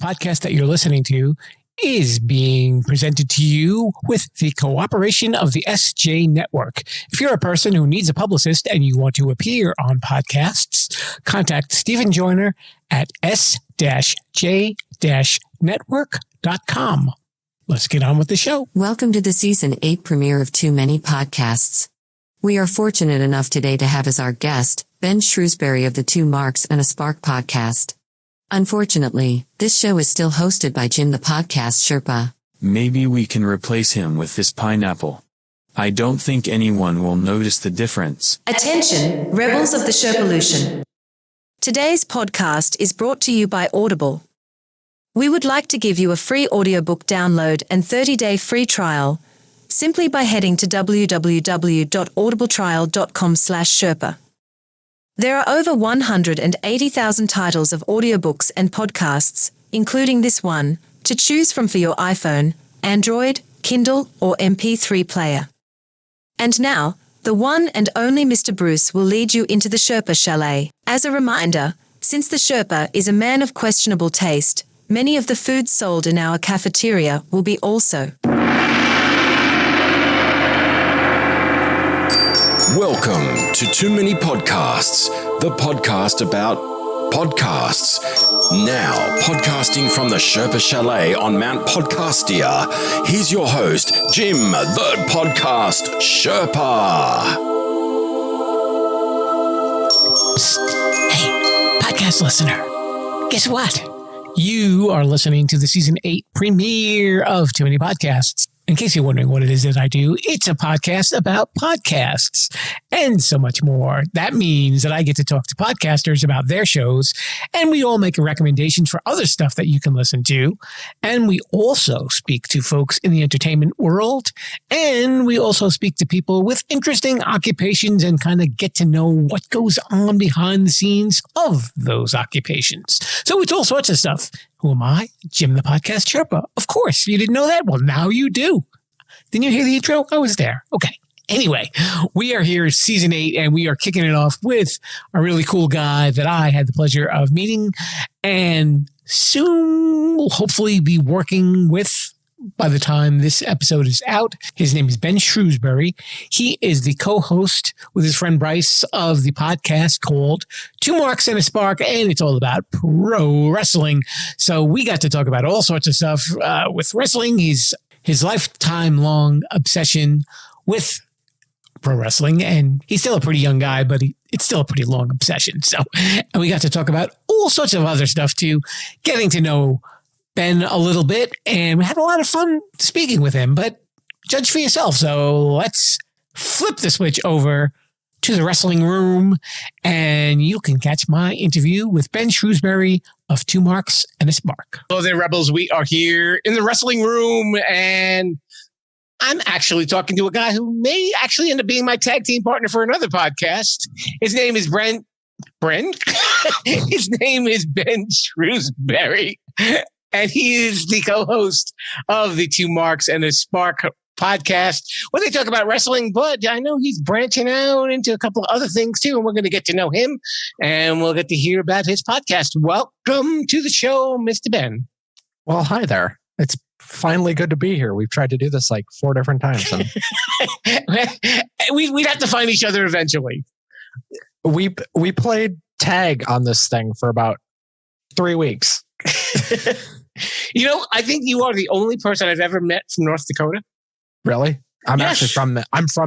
podcast that you're listening to is being presented to you with the cooperation of the SJ Network. If you're a person who needs a publicist and you want to appear on podcasts, contact Stephen Joyner at s-j-network.com. Let's get on with the show. Welcome to the Season 8 premiere of Too Many Podcasts. We are fortunate enough today to have as our guest, Ben Shrewsbury of the Two Marks and a Spark podcast. Unfortunately, this show is still hosted by Jim the Podcast Sherpa. Maybe we can replace him with this pineapple. I don't think anyone will notice the difference. Attention, rebels of the Sherpalution. Today's podcast is brought to you by Audible. We would like to give you a free audiobook download and 30-day free trial simply by heading to www.audibletrial.com/Sherpa. There are over 180,000 titles of audiobooks and podcasts, including this one, to choose from for your iPhone, Android, Kindle, or MP3 player. And now, the one and only Mr. Bruce will lead you into the Sherpa Chalet. As a reminder, since the Sherpa is a man of questionable taste, many of the foods sold in our cafeteria will be also. Welcome to Too Many Podcasts, the podcast about podcasts. Now, podcasting from the Sherpa Chalet on Mount Podcastia, here's your host, Jim, the Podcast Sherpa. Psst. Hey, podcast listener, guess what? You are listening to the Season 8 premiere of Too Many Podcasts. In case you're wondering what it is that I do, it's a podcast about podcasts and so much more. That means that I get to talk to podcasters about their shows, and we all make recommendations for other stuff that you can listen to. And we also speak to folks in the entertainment world, and we also speak to people with interesting occupations and kind of get to know what goes on behind the scenes of those occupations. So it's all sorts of stuff. Who am I? Jim the Podcast Sherpa. Of course, you didn't know that? Well, now you do. Didn't you hear the intro? I was there. Okay. Anyway, we are here Season 8, and we are kicking it off with a really cool guy that I had the pleasure of meeting and soon will hopefully be working with by the time this episode is out. His name is Ben Shrewsbury. He is the co-host with his friend Bryce of the podcast called Two Marks and a Spark, and it's all about pro wrestling. So we got to talk about all sorts of stuff with wrestling. His lifetime-long obsession with pro wrestling, and he's still a pretty young guy, but it's still a pretty long obsession. And we got to talk about all sorts of other stuff too, getting to know Ben a little bit, and we had a lot of fun speaking with him, but judge for yourself. So let's flip the switch over to the wrestling room, and you can catch my interview with Ben Shrewsbury of Two Marks and a Spark. Hello there, Rebels. We are here in the wrestling room, and I'm actually talking to a guy who may actually end up being my tag team partner for another podcast. His name is Brent? His name is Ben Shrewsbury. And he is the co-host of the Two Marks and a Spark podcast, where they talk about wrestling, but I know he's branching out into a couple of other things too, and we're going to get to know him, and we'll get to hear about his podcast. Welcome to the show, Mr. Ben. Well, hi there. It's finally good to be here. We've tried to do this like 4 different times. And we'd have to find each other eventually. We played tag on this thing for about 3 weeks. You know, I think you are the only person I've ever met from North Dakota. Really? I'm actually from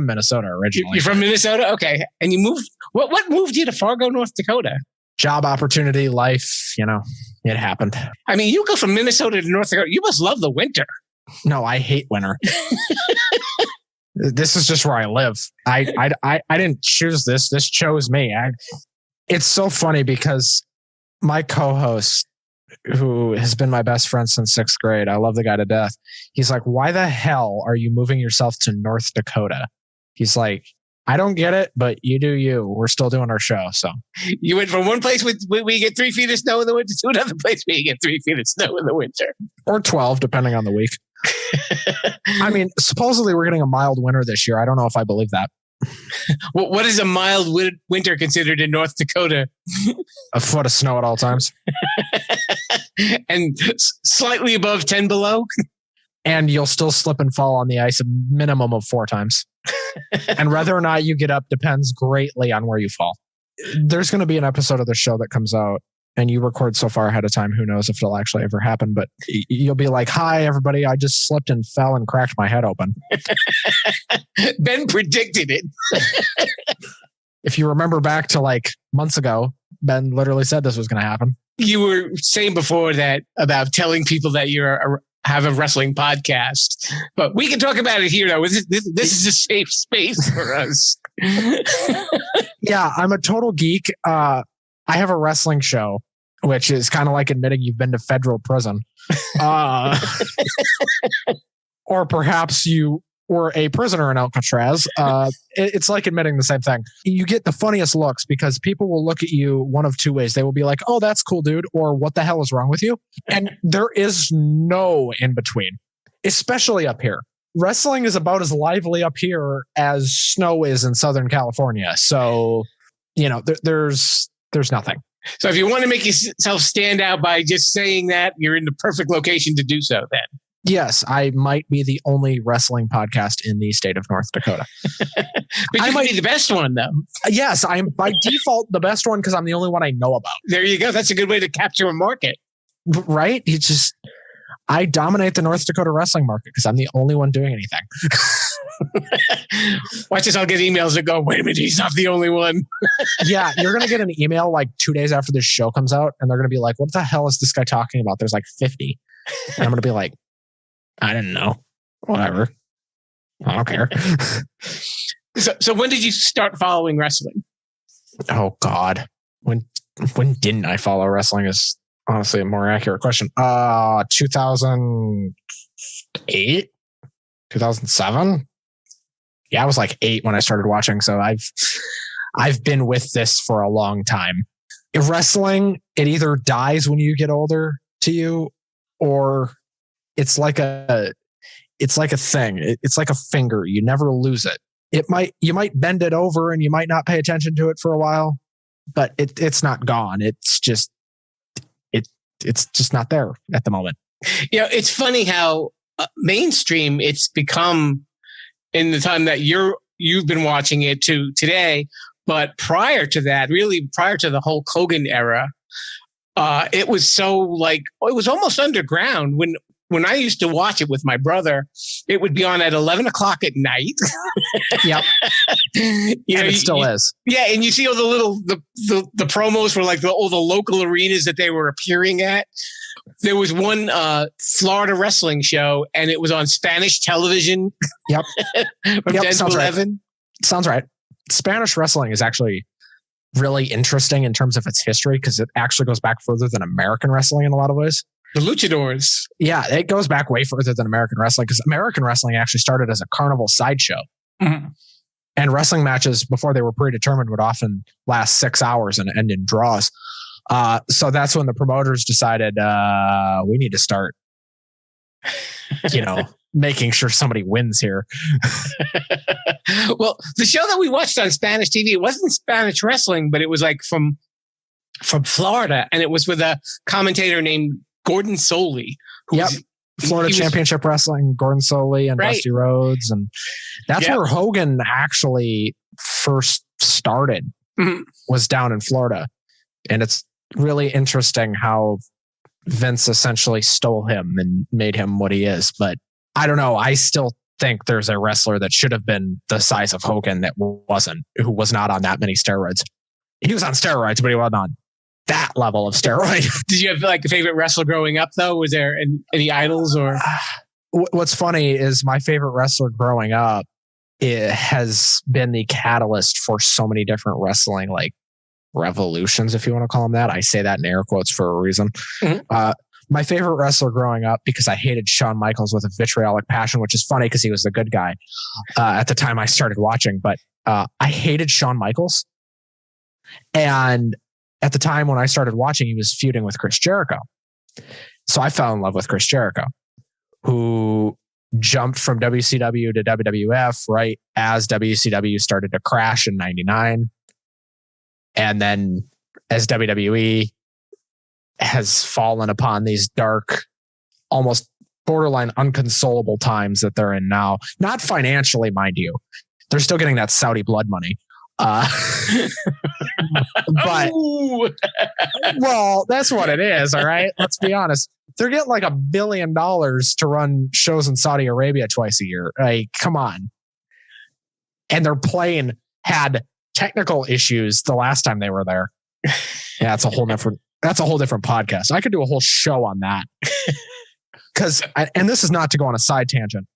Minnesota originally. You're from Minnesota? Okay. And you moved, what moved you to Fargo, North Dakota? Job opportunity, life, it happened. I mean, you go from Minnesota to North Dakota. You must love the winter. No, I hate winter. This is just where I live. I didn't choose this. This chose me. It's so funny because my co-host, who has been my best friend since 6th grade, I love the guy to death. He's like, why the hell are you moving yourself to North Dakota? He's like, I don't get it, but you do you. We're still doing our show. So you went from one place where you get 3 feet of snow in the winter to another place where you get 3 feet of snow in the winter. Or 12, depending on the week. I mean, supposedly we're getting a mild winter this year. I don't know if I believe that. What is a mild winter considered in North Dakota? A foot of snow at all times. and slightly above 10 below. And you'll still slip and fall on the ice a minimum of 4 times. And whether or not you get up depends greatly on where you fall. There's going to be an episode of the show that comes out and you record so far ahead of time, who knows if it'll actually ever happen, but you'll be like, hi, everybody, I just slipped and fell and cracked my head open. Ben predicted it. If you remember back to like months ago, Ben literally said this was going to happen. You were saying before that about telling people that have a wrestling podcast, but we can talk about it here though. This is a safe space for us. Yeah, I'm a total geek. I have a wrestling show, which is kind of like admitting you've been to federal prison. Or perhaps you were a prisoner in Alcatraz. It's like admitting the same thing. You get the funniest looks because people will look at you one of 2 ways. They will be like, oh, that's cool, dude. Or what the hell is wrong with you? And there is no in between, especially up here. Wrestling is about as lively up here as snow is in Southern California. So, there's nothing. So if you want to make yourself stand out by just saying that, you're in the perfect location to do so then. Yes, I might be the only wrestling podcast in the state of North Dakota. But you might be the best one, though. Yes, I'm by default the best one because I'm the only one I know about. There you go. That's a good way to capture a market. Right? I dominate the North Dakota wrestling market because I'm the only one doing anything. Watch this. I'll get emails that go, wait a minute, he's not the only one. Yeah, you're going to get an email like 2 days after this show comes out, and they're going to be like, what the hell is this guy talking about? There's like 50. And I'm going to be like, I didn't know. Whatever. I don't care. So when did you start following wrestling? Oh, God. When didn't I follow wrestling is honestly a more accurate question. 2008? 2007? Yeah, I was like 8 when I started watching. So I've been with this for a long time. Wrestling, it either dies when you get older to you, or it's like a thing. It's like a finger. You never lose it. You might bend it over and you might not pay attention to it for a while, but it's not gone. It's just not there at the moment. It's funny how mainstream it's become in the time that you've been watching it to today. But prior to that, really prior to the Hulk Hogan era, it was it was almost underground. When I used to watch it with my brother, it would be on at 11 o'clock at night. Yep. It still is. Yeah. And you see all the promos for like all the local arenas that they were appearing at. There was one Florida wrestling show and it was on Spanish television. Yep. From 10 to 11. Right. Sounds right. Spanish wrestling is actually really interesting in terms of its history because it actually goes back further than American wrestling in a lot of ways. The luchadors. Yeah, it goes back way further than American wrestling because American wrestling actually started as a carnival sideshow. Mm-hmm. And wrestling matches, before they were predetermined, would often last 6 hours and end in draws. So that's when the promoters decided we need to start, making sure somebody wins here. Well, the show that we watched on Spanish TV, it wasn't Spanish wrestling, but it was like from Florida. And it was with a commentator named Gordon Soley. Florida Championship Wrestling, Gordon Soley and Rusty Rhodes. And that's where Hogan actually first started, was down in Florida. And it's really interesting how Vince essentially stole him and made him what he is. But I don't know. I still think there's a wrestler that should have been the size of Hogan that wasn't, who was not on that many steroids. He was on steroids, but he wasn't on that level of steroid. Did you have like a favorite wrestler growing up though? Was there any idols or? What's funny is my favorite wrestler growing up, it has been the catalyst for so many different wrestling, like revolutions, if you want to call them that. I say that in air quotes for a reason. Mm-hmm. My favorite wrestler growing up, because I hated Shawn Michaels with a vitriolic passion, which is funny because he was the good guy at the time I started watching, but I hated Shawn Michaels. And at the time when I started watching, he was feuding with Chris Jericho. So I fell in love with Chris Jericho, who jumped from WCW to WWF right as WCW started to crash in '99. And then as WWE has fallen upon these dark, almost borderline unconsolable times that they're in now. Not financially, mind you. They're still getting that Saudi blood money. But well, that's what it is. All right. Let's be honest. They're getting like $1 billion to run shows in Saudi Arabia twice a year. Like, come on. And their plane had technical issues the last time they were there. Yeah, that's a whole different podcast. I could do a whole show on that. And this is not to go on a side tangent.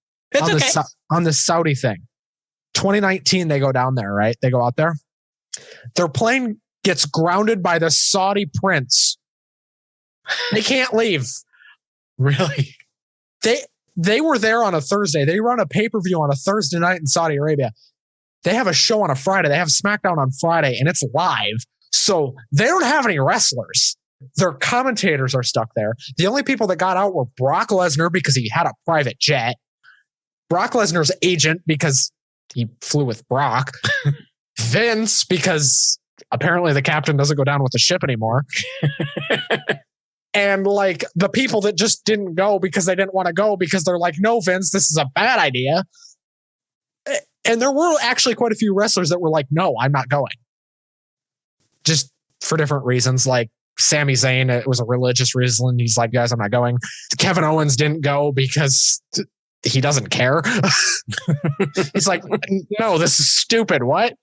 On the Saudi thing. 2019, they go down there, right? They go out there. Their plane gets grounded by the Saudi prince. They can't leave. Really? They were there on a Thursday. They run a pay-per-view on a Thursday night in Saudi Arabia. They have a show on a Friday. They have SmackDown on Friday, and it's live. So they don't have any wrestlers. Their commentators are stuck there. The only people that got out were Brock Lesnar because he had a private jet. Brock Lesnar's agent because he flew with Brock. Vince because apparently the captain doesn't go down with the ship anymore. And like the people that just didn't go because they didn't want to go because they're like, no, Vince, this is a bad idea. And there were actually quite a few wrestlers that were like, no, I'm not going. Just for different reasons. Like Sami Zayn, it was a religious reason. He's like, guys, I'm not going. Kevin Owens didn't go because he doesn't care. He's like, no, this is stupid. What?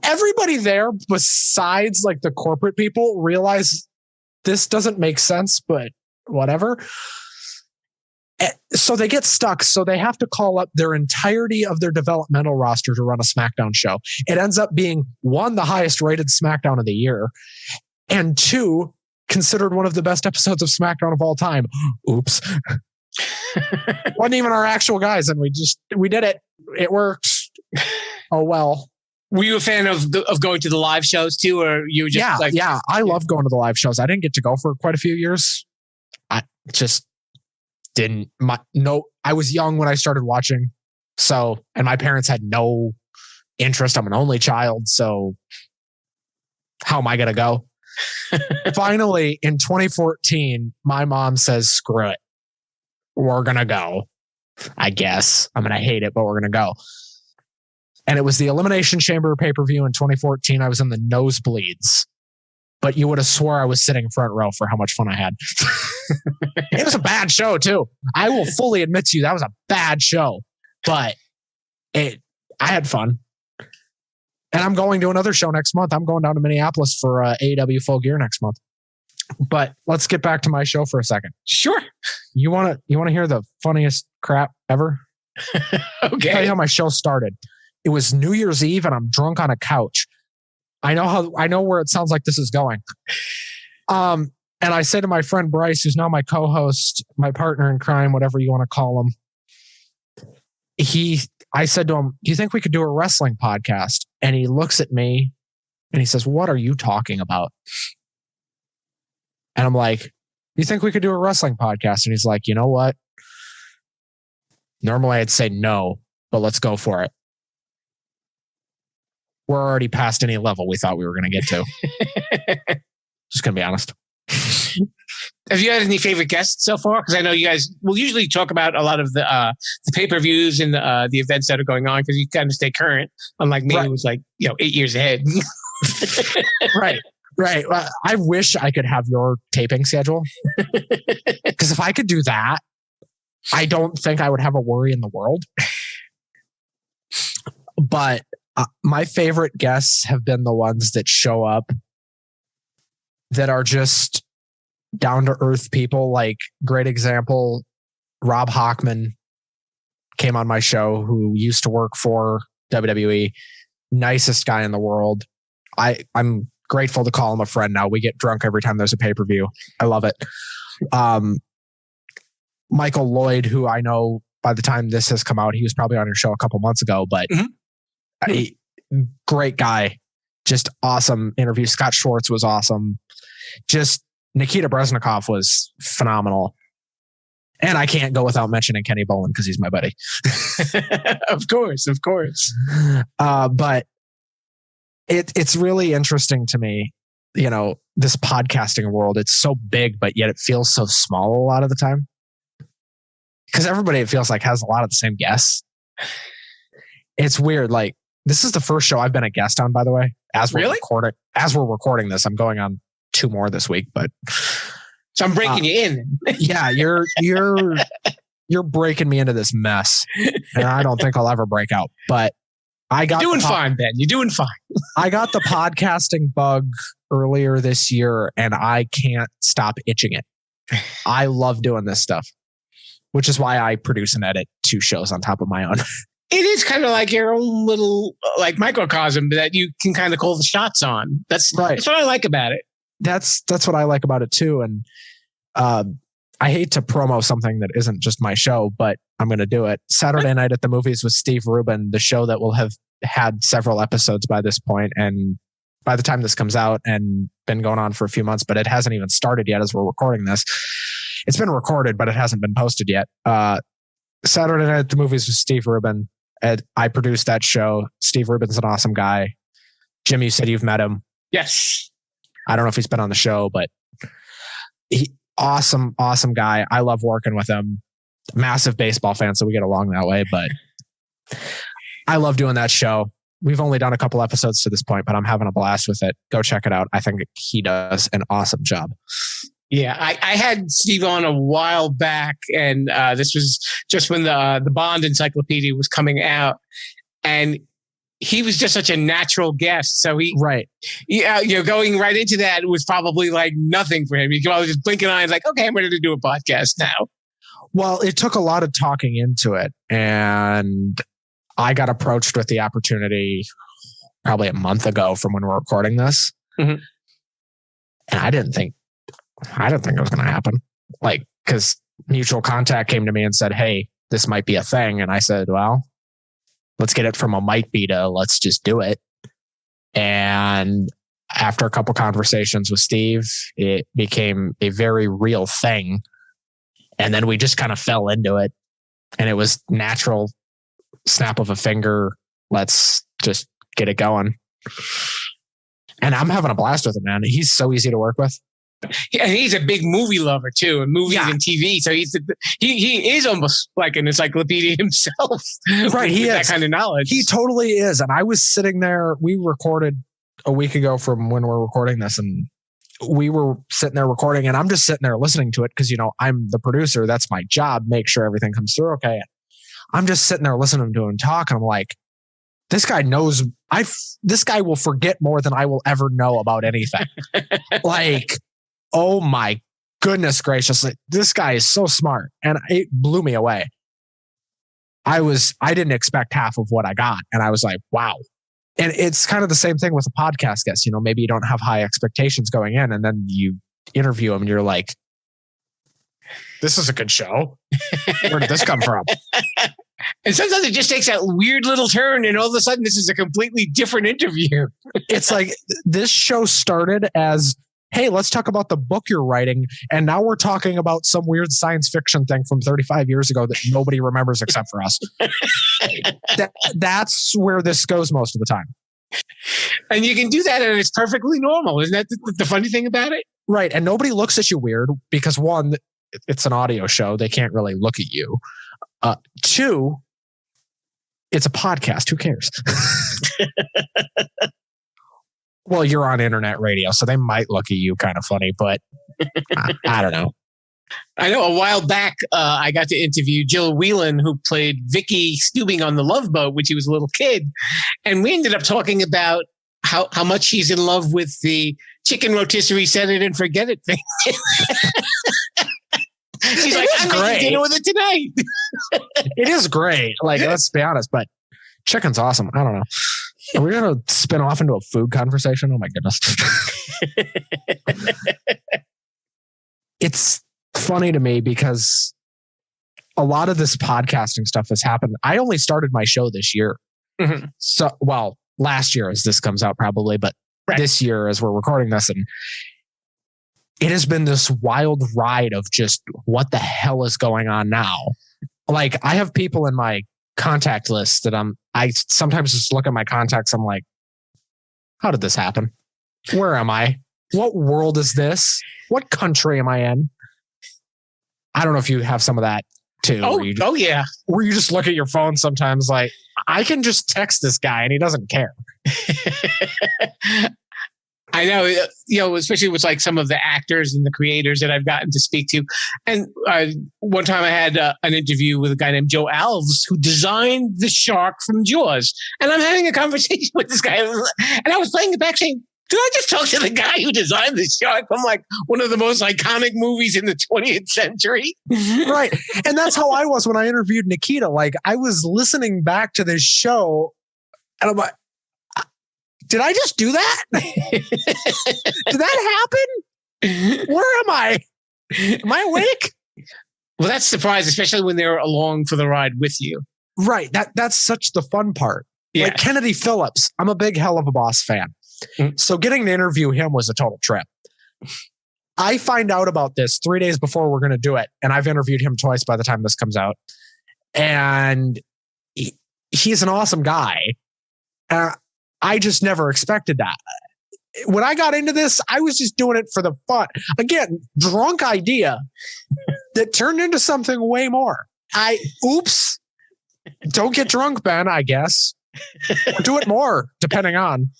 Everybody there besides like the corporate people realize this doesn't make sense, but whatever. So they get stuck. So they have to call up their entirety of their developmental roster to run a SmackDown show. It ends up being 1, the highest rated SmackDown of the year, and 2, considered one of the best episodes of SmackDown of all time. Oops. Wasn't even our actual guys, and we did it. It worked. Oh well. Were you a fan of going to the live shows too, or you were just yeah? I love going to the live shows. I didn't get to go for quite a few years. I just didn't. I was young when I started watching, and my parents had no interest. I'm an only child, so how am I gonna go? Finally, in 2014, my mom says, "Screw it, we're gonna go." I guess I'm gonna hate it, but we're gonna go. And it was the Elimination Chamber pay-per-view in 2014. I was in the nosebleeds, but you would have swore I was sitting front row for how much fun I had. It was a bad show too. I will fully admit to you that was a bad show, but I had fun. And I'm going to another show next month. I'm going down to Minneapolis for AEW Full Gear next month. But let's get back to my show for a second. Sure. You want to hear the funniest crap ever? Okay. I'll tell you how my show started. It was New Year's Eve and I'm drunk on a couch. I know where it sounds like this is going. And I say to my friend Bryce, who's now my co-host, my partner in crime, whatever you want to call him. I said to him, do you think we could do a wrestling podcast? And he looks at me and he says, what are you talking about? And I'm like, you think we could do a wrestling podcast? And he's like, you know what? Normally I'd say no, but let's go for it. We're already past any level we thought we were going to get to. Just going to be honest. Have you had any favorite guests so far? Because I know you guys will usually talk about a lot of the pay-per-views and the events that are going on because you kind of stay current. Unlike me, It was 8 years ahead. Right. Well, I wish I could have your taping schedule. Because if I could do that, I don't think I would have a worry in the world. But my favorite guests have been the ones that show up that are just down to earth people. Like, great example, Rob Hockman came on my show, who used to work for WWE. Nicest guy in the world. I'm grateful to call him a friend now. We get drunk every time there's a pay-per-view. I love it. Michael Lloyd, who I know by the time this has come out, he was probably on your show a couple months ago, but great guy. Just awesome interview. Scott Schwartz was awesome. Just Nikita Breznikov was phenomenal. And I can't go without mentioning Kenny Bolin because he's my buddy. Of course. But it's really interesting to me this podcasting world, it's so big, but yet it feels so small a lot of the time. Because everybody, it feels like, has a lot of the same guests. It's weird. Like, this is the first show I've been a guest on, by the way. As we're recording this, I'm going on 2 more this week, but so I'm breaking you in. Yeah, you're breaking me into this mess, and I don't think I'll ever break out. But you're doing fine, Ben. You're doing fine. I got the podcasting bug earlier this year, and I can't stop itching it. I love doing this stuff, which is why I produce and edit 2 shows on top of my own. It is kind of like your own little like microcosm that you can kind of call the shots on. That's right. That's what I like about it. That's what I like about it too. And I hate to promo something that isn't just my show, but I'm going to do it. Saturday Night at the Movies with Steve Rubin, the show that will have had several episodes by this point, and by the time this comes out, and been going on for a few months, but it hasn't even started yet as we're recording this. It's been recorded, but it hasn't been posted yet. Saturday Night at the Movies with Steve Rubin. I produced that show. Steve Rubin's an awesome guy. Jim, you said you've met him. Yes. I don't know if he's been on the show, but awesome guy. I love working with him. Massive baseball fan, so we get along that way. But I love doing that show. We've only done a couple episodes to this point, but I'm having a blast with it. Go check it out. I think he does an awesome job. Yeah, I had Steve on a while back, and this was just when the Bond Encyclopedia was coming out, and he was just such a natural guest. So going right into that was probably like nothing for him. He could always just blink an eye and like, okay, I'm ready to do a podcast now. Well, it took a lot of talking into it, and I got approached with the opportunity probably a month ago from when we're recording this, and I didn't think it was going to happen. Like, because mutual contact came to me and said, hey, this might be a thing. And I said, well, let's get it from a might be to let's just do it. And after a couple conversations with Steve, it became a very real thing. And then we just kind of fell into it. And it was natural snap of a finger. Let's just get it going. And I'm having a blast with him, man. He's so easy to work with. Yeah, he's a big movie lover too, and movies and TV. So he is almost like an encyclopedia himself, right? He has that kind of knowledge. He totally is. And I was sitting there. We recorded a week ago from when we're recording this, and we were sitting there recording, and I'm just sitting there listening to it because I'm the producer. That's my job. Make sure everything comes through okay. I'm just sitting there listening to him talk, and I'm like, this guy knows. This guy will forget more than I will ever know about anything. Like. Oh my goodness gracious. This guy is so smart. And it blew me away. I didn't expect half of what I got. And I was like, wow. And it's kind of the same thing with a podcast guest. Maybe you don't have high expectations going in, and then you interview him and you're like, this is a good show. Where did this come from? And sometimes it just takes that weird little turn, and all of a sudden this is a completely different interview. It's like this show started as, hey, let's talk about the book you're writing. And now we're talking about some weird science fiction thing from 35 years ago that nobody remembers except for us. That's where this goes most of the time. And you can do that, and it's perfectly normal. Isn't that the funny thing about it? Right. And nobody looks at you weird because, one, it's an audio show. They can't really look at you. 2, it's a podcast. Who cares? Well, you're on internet radio, so they might look at you kind of funny, but I don't know. I know a while back, I got to interview Jill Whelan, who played Vicky Steubing on The Love Boat when she was a little kid. And we ended up talking about how much she's in love with the chicken rotisserie set it and forget it thing. She's like, I'm making dinner with it tonight. It is great. Like, let's be honest, but chicken's awesome. I don't know. Are we going to spin off into a food conversation? Oh my goodness. It's funny to me because a lot of this podcasting stuff has happened. I only started my show this year. Mm-hmm. So, well, last year as this comes out probably, but this year as we're recording this, and it has been this wild ride of just what the hell is going on now. Like, I have people in my contact list that I sometimes just look at my contacts. I'm like, how did this happen? Where am I? What world is this? What country am I in? I don't know if you have some of that too. Yeah. Where you just look at your phone sometimes like, I can just text this guy and he doesn't care. I know, especially with like some of the actors and the creators that I've gotten to speak to. And one time I had an interview with a guy named Joe Alves who designed the shark from Jaws. And I'm having a conversation with this guy. And I was playing it back saying, did I just talk to the guy who designed the shark from like one of the most iconic movies in the 20th century? Right. And that's how I was when I interviewed Nikita. Like I was listening back to this show and I'm like, did I just do that? Did that happen? Where am I? Am I awake? Well, that's the surprise, especially when they're along for the ride with you. Right. That's such the fun part. Yeah. Like Kennedy Phillips, I'm a big Hell of a Boss fan. Mm-hmm. So getting to interview him was a total trip. I find out about this 3 days before we're going to do it. And I've interviewed him twice by the time this comes out. And he's an awesome guy. I just never expected that. When I got into this, I was just doing it for the fun. Again, drunk idea that turned into something way more. Oops. Don't get drunk, Ben, I guess. Or do it more, depending on.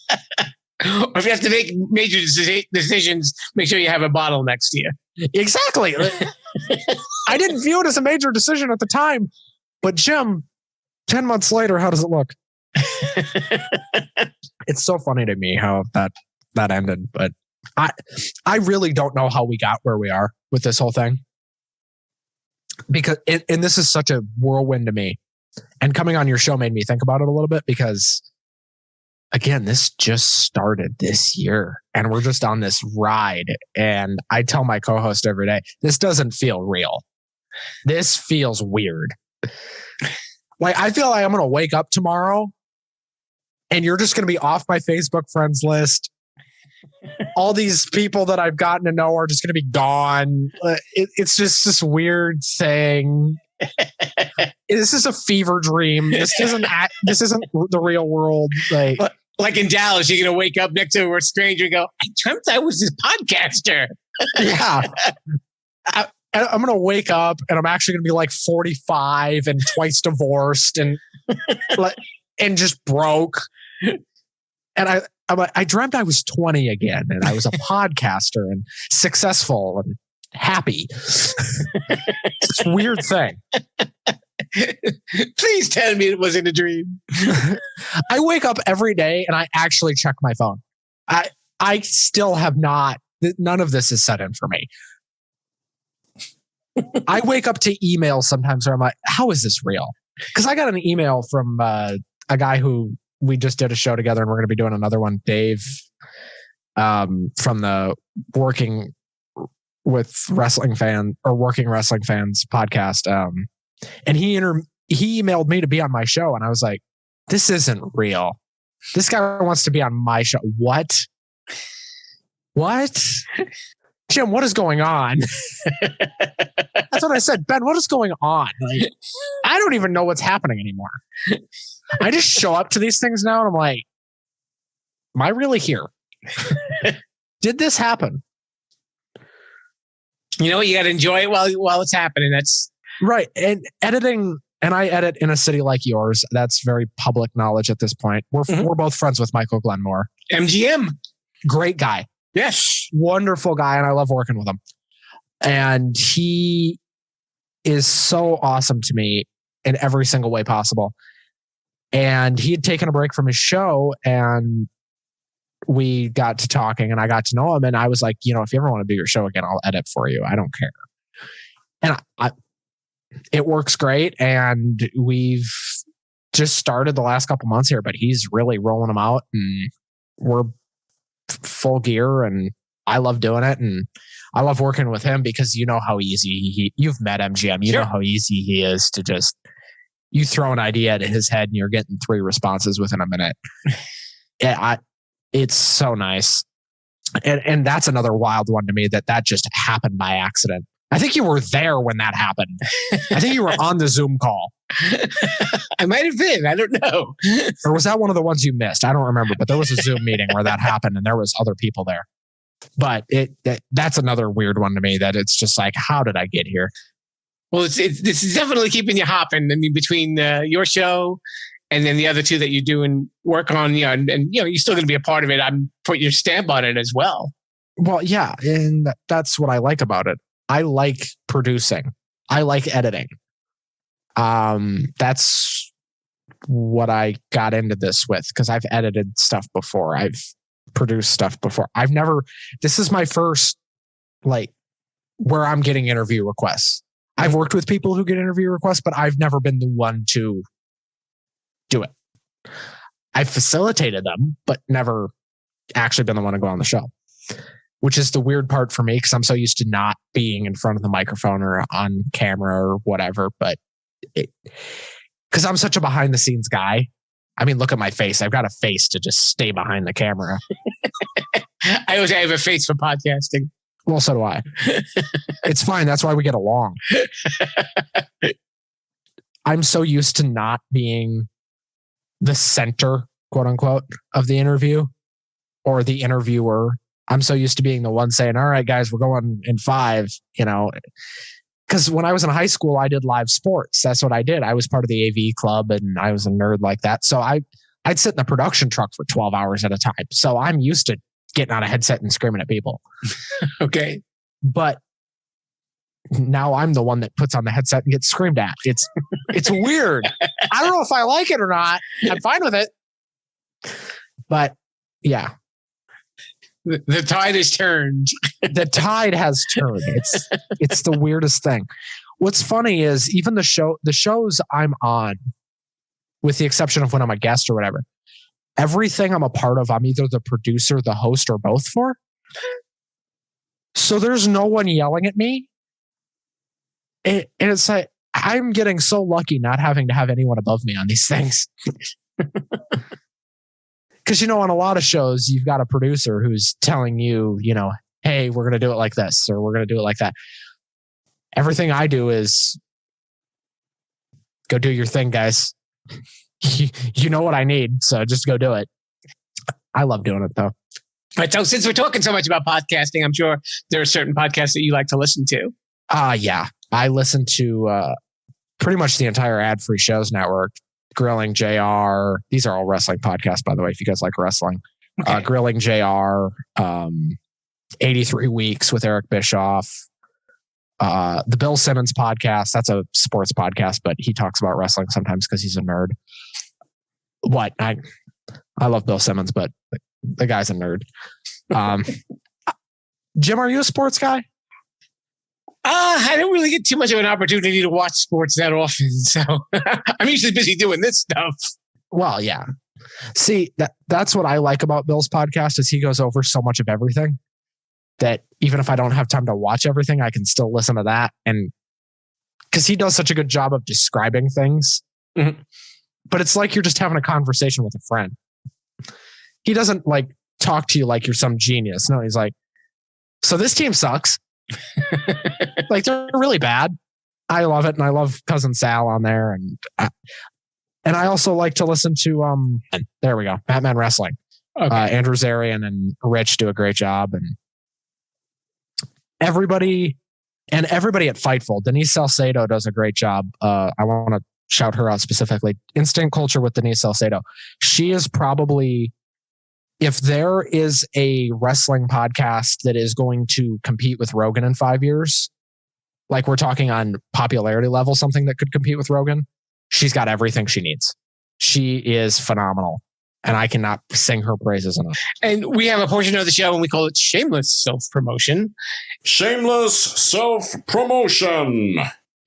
Or if you have to make major decisions, make sure you have a bottle next to you. Exactly. I didn't view it as a major decision at the time. But Jim, 10 months later, how does it look? It's so funny to me how that ended, but I really don't know how we got where we are with this whole thing, because and this is such a whirlwind to me, and coming on your show made me think about it a little bit, because again, this just started this year and we're just on this ride, and I tell my co-host every day, this doesn't feel real. This feels weird. Like I feel like I'm going to wake up tomorrow and you're just going to be off my Facebook friends list. All these people that I've gotten to know are just going to be gone. It's just this weird thing. This is a fever dream. This isn't the real world. Like in Dallas, you're going to wake up next to a stranger and go, I dreamt I was this podcaster. Yeah. I'm going to wake up and I'm actually going to be like 45 and twice divorced and just broke. And I dreamt I was 20 again and I was a podcaster and successful and happy. It's a weird thing. Please tell me it wasn't a dream. I wake up every day and I actually check my phone. I still have not, none of this is set in for me. I wake up to emails sometimes where I'm like, how is this real? Because I got an email from a guy who we just did a show together and we're going to be doing another one, Dave, from the Working with Wrestling Fan or Working Wrestling Fans podcast. And he emailed me to be on my show. And I was like, this isn't real. This guy wants to be on my show. What? Jim, what is going on? That's what I said. Ben, what is going on? Like, I don't even know what's happening anymore. I just show up to these things now and I'm like, am I really here? Did this happen? You know what? You got to enjoy it while it's happening. That's right. And editing, and I edit in a city like yours. That's very public knowledge at this point. We're both friends with Michael Glenmore. MGM. Great guy. Yes. Wonderful guy. And I love working with him. And he is so awesome to me in every single way possible. And he had taken a break from his show and we got to talking and I got to know him. And I was like, if you ever want to do your show again, I'll edit for you. I don't care. And it works great. And we've just started the last couple months here, but he's really rolling them out and we're full gear and I love doing it. And I love working with him because you know how easy you've met MGM. You know how easy he is to just, you throw an idea at his head and you're getting 3 responses within a minute. Yeah, it's so nice. And that's another wild one to me that just happened by accident. I think you were there when that happened. I think you were on the Zoom call. I might have been. I don't know. Or was that one of the ones you missed? I don't remember, but there was a Zoom meeting where that happened and there was other people there. But that's another weird one to me, that it's just like, how did I get here? Well, this is definitely keeping you hopping. I mean, between your show and then the other two that you do and work on, and you're still going to be a part of it. I'm putting your stamp on it as well. Well, yeah, and that's what I like about it. I like producing. I like editing. That's what I got into this with, because I've edited stuff before. I've produced stuff before. This is my first, where I'm getting interview requests. I've worked with people who get interview requests, but I've never been the one to do it. I've facilitated them, but never actually been the one to go on the show, which is the weird part for me, because I'm so used to not being in front of the microphone or on camera or whatever. But because I'm such a behind the scenes guy. I mean, look at my face. I've got a face to just stay behind the camera. I always have a face for podcasting. Well, so do I. It's fine. That's why we get along. I'm so used to not being the center, quote unquote, of the interview or the interviewer. I'm so used to being the one saying, all right, guys, we're going in 5, because when I was in high school, I did live sports. That's what I did. I was part of the AV club and I was a nerd like that. So I'd sit in the production truck for 12 hours at a time. So I'm used to getting on a headset and screaming at people. Okay. But now I'm the one that puts on the headset and gets screamed at. It's weird. I don't know if I like it or not. I'm fine with it. But yeah. The tide has turned. The tide has turned. It's the weirdest thing. What's funny is even the shows I'm on, with the exception of when I'm a guest or whatever, everything I'm a part of, I'm either the producer, the host, or both for. So there's no one yelling at me. And it's like, I'm getting so lucky not having to have anyone above me on these things. Because, on a lot of shows, you've got a producer who's telling you, hey, we're going to do it like this, or we're going to do it like that. Everything I do is go do your thing, guys. You know what I need, so just go do it. I love doing it, though. All right, so since we're talking so much about podcasting, I'm sure there are certain podcasts that you like to listen to. Yeah. I listen to pretty much the entire ad-free shows network. Grilling JR. These are all wrestling podcasts, by the way, if you guys like wrestling. Okay. Grilling JR. 83 Weeks with Eric Bischoff. The Bill Simmons podcast. That's a sports podcast, but he talks about wrestling sometimes because he's a nerd. What? I love Bill Simmons, but the guy's a nerd. Jim, are you a sports guy? I don't really get too much of an opportunity to watch sports that often, so I'm usually busy doing this stuff. Well, yeah. See, that's what I like about Bill's podcast is he goes over so much of everything that even if I don't have time to watch everything, I can still listen to that. And because he does such a good job of describing things, but it's like you're just having a conversation with a friend. He doesn't talk to you like you're some genius. No, he's like, so this team sucks. They're really bad. I love it. And I love Cousin Sal on there. And I also like to listen to, there we go, Madman Wrestling. Okay. Andrew Zarian and Rich do a great job. And everybody at Fightful, Denise Salcedo does a great job. I want to shout her out specifically. Instant Culture with Denise Salcedo. She is probably, if there is a wrestling podcast that is going to compete with Rogan in 5 years, like we're talking on popularity level, something that could compete with Rogan, she's got everything she needs. She is phenomenal. And I cannot sing her praises enough. And we have a portion of the show and we call it Shameless Self-Promotion. Shameless Self-Promotion.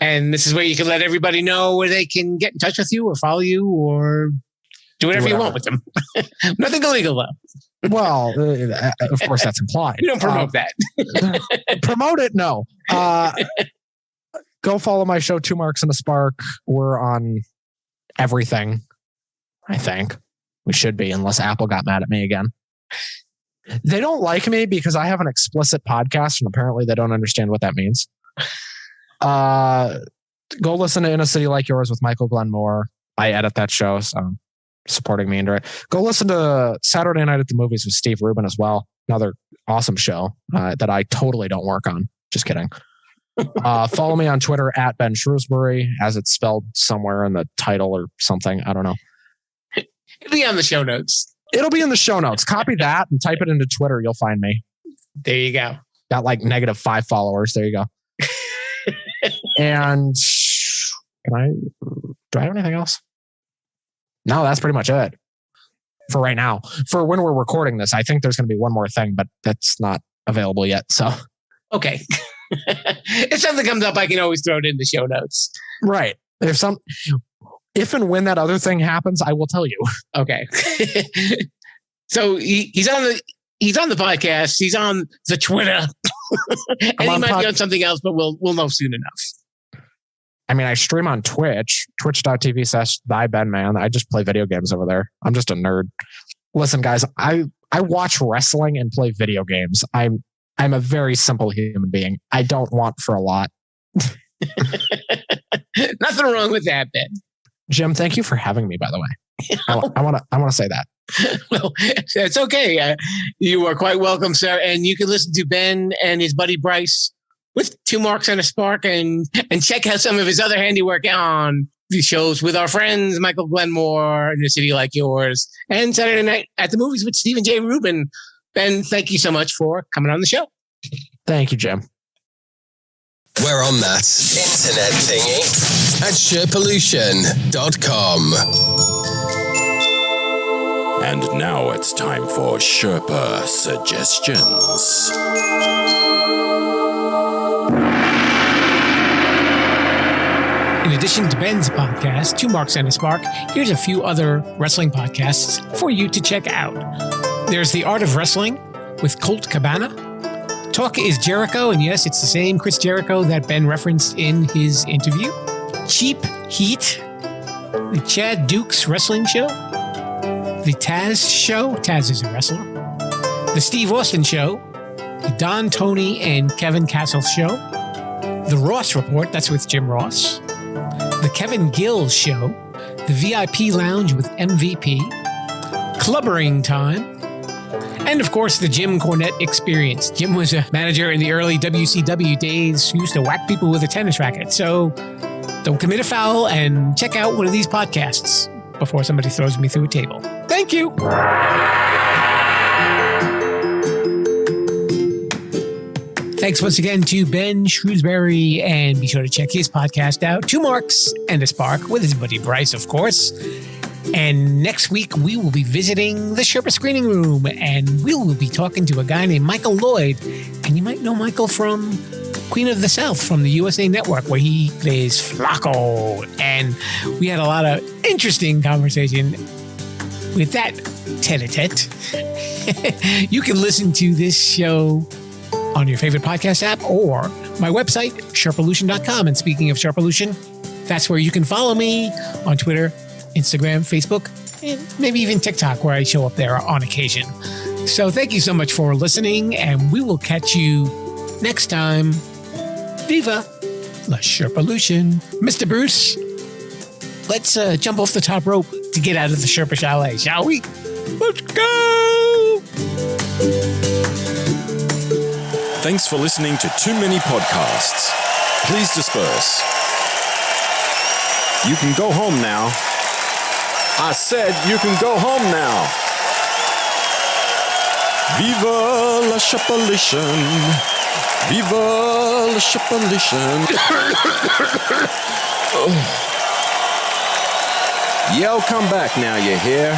And this is where you can let everybody know where they can get in touch with you or follow you or do whatever you want with them. Nothing illegal, though. Well, of course, that's implied. You don't promote that. Promote it? No. Go follow my show, 2 Marks and a Spark. We're on everything, I think. We should be, unless Apple got mad at me again. They don't like me because I have an explicit podcast, and apparently they don't understand what that means. Go listen to In a City Like Yours with Michael Glenn Moore. I edit that show, so supporting me into it. Go listen to Saturday Night at the Movies with Steve Rubin as well. Another awesome show that I totally don't work on. Just kidding. Follow me on Twitter at Ben Shrewsbury, as it's spelled somewhere in the title or something. I don't know. It'll be on the show notes. It'll be in the show notes. Copy that and type it into Twitter. You'll find me. There you go. Got like -5 followers. There you go. And do I have anything else? No, that's pretty much it for right now. For when we're recording this, I think there's going to be one more thing, but that's not available yet. So, okay. If something comes up, I can always throw it in the show notes. Right. If and when that other thing happens, I will tell you. Okay. So he's on the podcast. He's on the Twitter. And he might be on something else, but we'll know soon enough. I mean, I stream on Twitch, twitch.tv/TheBenMan. I just play video games over there. I'm just a nerd. Listen, guys, I watch wrestling and play video games. I'm a very simple human being. I don't want for a lot. Nothing wrong with that, Ben. Jim, thank you for having me, by the way. I want to say that. Well, it's okay. You are quite welcome, sir. And you can listen to Ben and his buddy Bryce with 2 Marks and a Spark and check out some of his other handiwork on these shows with our friends, Michael Glenmore, In a City Like Yours, and Saturday Night at the Movies with Stephen J. Rubin. Ben, thank you so much for coming on the show. Thank you, Jim. We're on that internet thingy at Sherpalution.com. And now it's time for Sherpa Suggestions. In addition to Ben's podcast, 2 Marks and a Spark, here's a few other wrestling podcasts for you to check out. There's The Art of Wrestling with Colt Cabana. Talk is Jericho, and yes, it's the same Chris Jericho that Ben referenced in his interview. Cheap Heat, the Chad Dukes Wrestling Show, the Taz Show, Taz is a wrestler, the Steve Austin Show, the Don, Tony, and Kevin Castle Show, the Ross Report, that's with Jim Ross, the Kevin Gill Show, the VIP Lounge with MVP, Clubbering Time, and of course, the Jim Cornette Experience. Jim was a manager in the early WCW days who used to whack people with a tennis racket. So don't commit a foul and check out one of these podcasts before somebody throws me through a table. Thank you. Thanks once again to Ben Shrewsbury, and be sure to check his podcast out, 2 Marks and a Spark, with his buddy Bryce, of course. And next week, we will be visiting the Sherpa Screening Room, and we will be talking to a guy named Michael Lloyd. And you might know Michael from Queen of the South from the USA Network, where he plays Flacco. And we had a lot of interesting conversation with that tete-a-tete. You can listen to this show on your favorite podcast app or my website, Sherpalution.com. And speaking of Sherpalution, that's where you can follow me on Twitter, Instagram, Facebook, and maybe even TikTok, where I show up there on occasion. So thank you so much for listening, and we will catch you next time. Viva la Sherpalution. Mr. Bruce, let's jump off the top rope to get out of the Sherpa Chalet, shall we? Let's go! Thanks for listening to Too Many Podcasts. Please disperse. You can go home now. I said you can go home now. Viva la Sherpalution. Viva la Sherpalution. Yo, come back now, you hear?